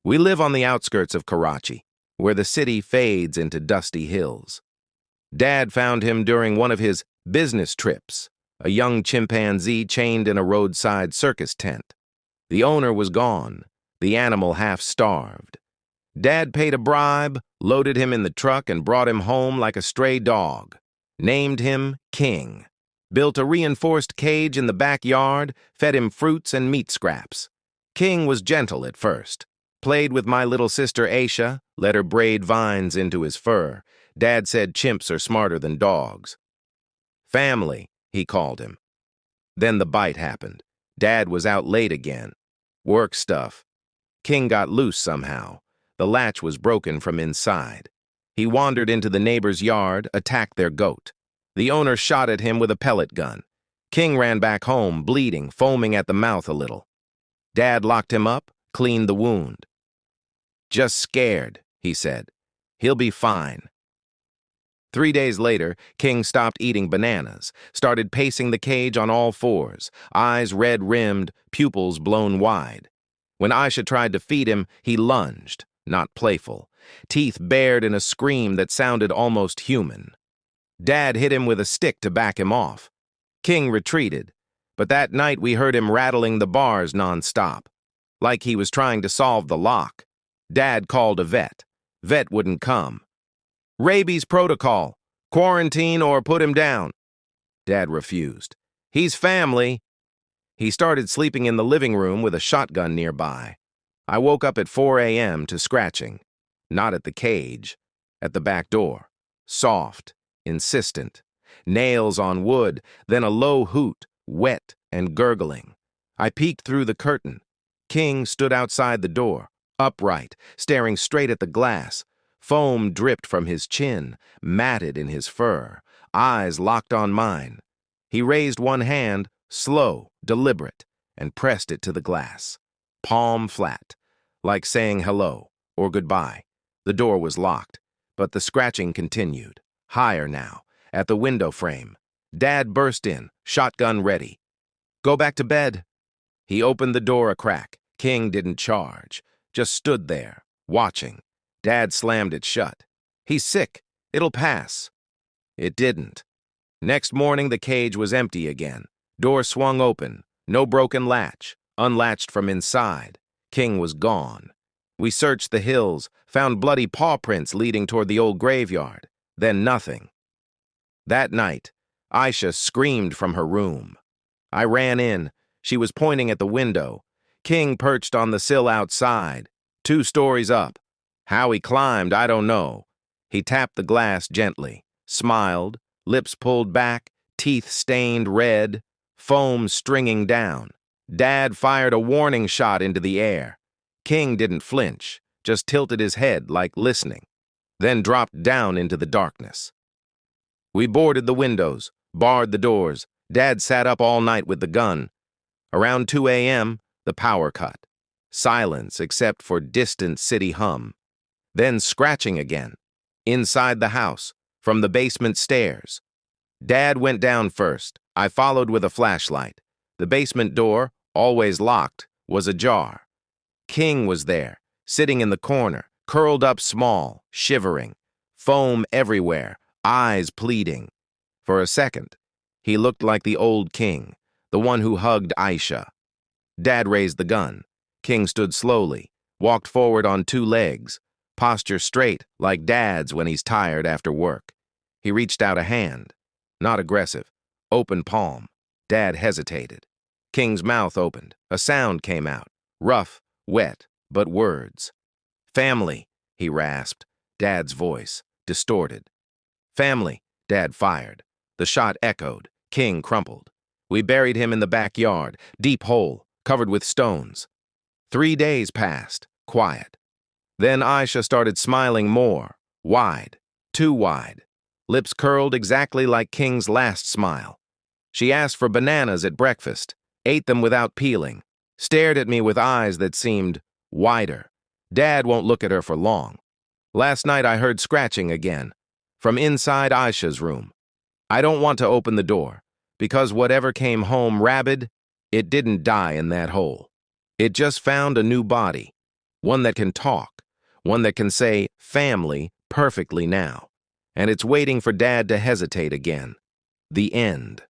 We live on the outskirts of Karachi, where the city fades into dusty hills. Dad found him during one of his business trips, a young chimpanzee chained in a roadside circus tent. The owner was gone, the animal half-starved. Dad paid a bribe, loaded him in the truck, and brought him home like a stray dog. Named him King. Built a reinforced cage in the backyard, fed him fruits and meat scraps. King was gentle at first. Played with my little sister Aisha, let her braid vines into his fur. Dad said chimps are smarter than dogs. Family, he called him. Then the bite happened. Dad was out late again. Work stuff. King got loose somehow. The latch was broken from inside. He wandered into the neighbor's yard, attacked their goat. The owner shot at him with a pellet gun. King ran back home, bleeding, foaming at the mouth a little. Dad locked him up, cleaned the wound. Just scared, he said. He'll be fine. 3 days later, King stopped eating bananas, started pacing the cage on all fours, eyes red-rimmed, pupils blown wide. When Aisha tried to feed him, he lunged, not playful, teeth bared in a scream that sounded almost human. Dad hit him with a stick to back him off. King retreated, but that night we heard him rattling the bars non-stop, like he was trying to solve the lock. Dad called a vet. Vet wouldn't come. Rabies protocol. Quarantine or put him down. Dad refused. He's family. He started sleeping in the living room with a shotgun nearby. I woke up at 4 a.m. to scratching. Not at the cage. At the back door. Soft. Insistent. Nails on wood, then a low hoot, wet and gurgling. I peeked through the curtain. King stood outside the door, upright, staring straight at the glass. Foam dripped from his chin, matted in his fur, eyes locked on mine. He raised one hand, slow, deliberate, and pressed it to the glass. Palm flat, like saying hello or goodbye. The door was locked, but the scratching continued. Higher now, at the window frame. Dad burst in, shotgun ready. Go back to bed. He opened the door a crack. King didn't charge, just stood there, watching. Dad slammed it shut. He's sick. It'll pass. It didn't. Next morning, the cage was empty again. Door swung open. No broken latch. Unlatched from inside. King was gone. We searched the hills, found bloody paw prints leading toward the old graveyard. Then nothing. That night, Aisha screamed from her room. I ran in. She was pointing at the window. King perched on the sill outside, 2 stories up. How he climbed, I don't know. He tapped the glass gently, smiled, lips pulled back, teeth stained red, foam stringing down. Dad fired a warning shot into the air. King didn't flinch, just tilted his head like listening, then dropped down into the darkness. We boarded the windows, barred the doors. Dad sat up all night with the gun. Around 2 a.m., the power cut. Silence except for distant city hum. Then scratching again. Inside the house, from the basement stairs. Dad went down first. I followed with a flashlight. The basement door, always locked, was ajar. King was there, sitting in the corner, curled up small, shivering. Foam everywhere, eyes pleading. For a second, he looked like the old King, the one who hugged Aisha. Dad raised the gun. King stood slowly, walked forward on 2 legs, posture straight like Dad's when he's tired after work. He reached out a hand, not aggressive, open palm. Dad hesitated. King's mouth opened. A sound came out, rough, wet, but words. Family, he rasped, Dad's voice, distorted. Family, Dad fired. The shot echoed. King crumpled. We buried him in the backyard, deep hole, covered with stones. 3 days passed, quiet. Then Aisha started smiling more, wide, too wide. Lips curled exactly like King's last smile. She asked for bananas at breakfast, ate them without peeling, stared at me with eyes that seemed wider. Dad won't look at her for long. Last night I heard scratching again, from inside Aisha's room. I don't want to open the door, because whatever came home rabid, it didn't die in that hole. It just found a new body. one that can talk, one that can say family perfectly now. And it's waiting for Dad to hesitate again. The end.